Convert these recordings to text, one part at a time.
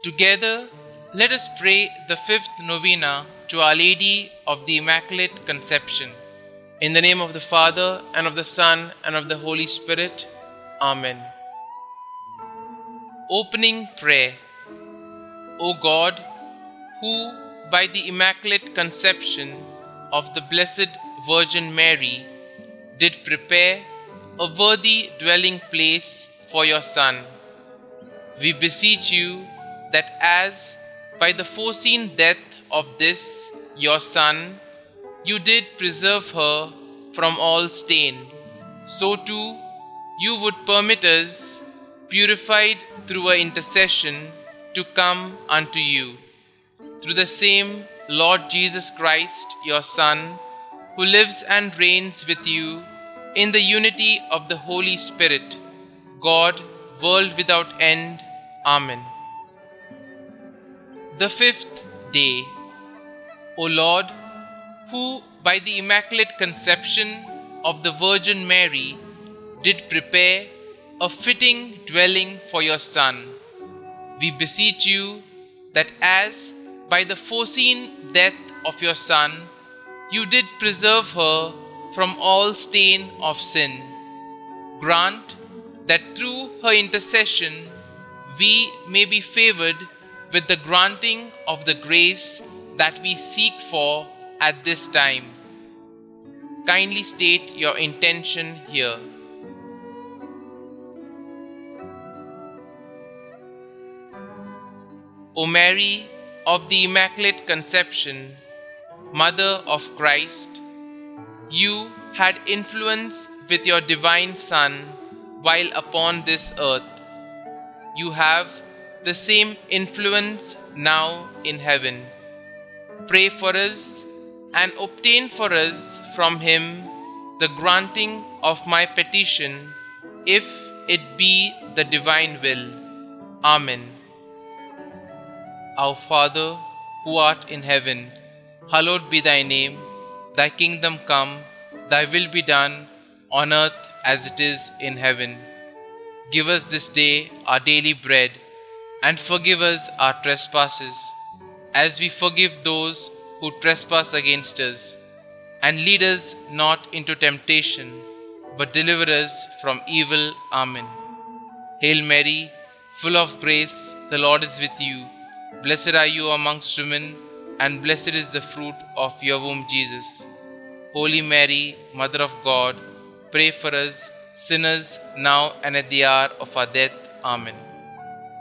Together, let us pray the fifth novena to Our Lady of the Immaculate Conception. In the name of the Father, and of the Son, and of the Holy Spirit. Amen. Opening Prayer. O God, who by the Immaculate Conception of the Blessed Virgin Mary did prepare a worthy dwelling place for your Son, we beseech you that as by the foreseen death of this your Son you did preserve her from all stain, so too you would permit us, purified through her intercession, to come unto you. Through the same Lord Jesus Christ, your Son, who lives and reigns with you in the unity of the Holy Spirit, God, world without end. Amen. The fifth day. O Lord, who by the Immaculate Conception of the Virgin Mary did prepare a fitting dwelling for your Son, we beseech you that as by the foreseen death of your Son you did preserve her from all stain of sin, grant that through her intercession we may be favored with the granting of the grace that we seek for at this time. Kindly state your intention here. O Mary of the Immaculate Conception, Mother of Christ, you had influence with your divine Son while upon this earth. You have the same influence now in heaven. Pray for us and obtain for us from him the granting of my petition, if it be the divine will. Amen. Our Father, who art in heaven, hallowed be thy name. Thy kingdom come, thy will be done, on earth as it is in heaven. Give us this day our daily bread, and forgive us our trespasses, as we forgive those who trespass against us. And lead us not into temptation, but deliver us from evil. Amen. Hail Mary, full of grace, the Lord is with you. Blessed are you amongst women, and blessed is the fruit of your womb, Jesus. Holy Mary, Mother of God, pray for us sinners, now and at the hour of our death. Amen.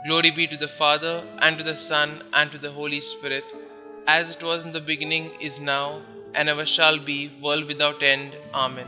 Glory be to the Father, and to the Son, and to the Holy Spirit, as it was in the beginning, is now, and ever shall be, world without end. Amen.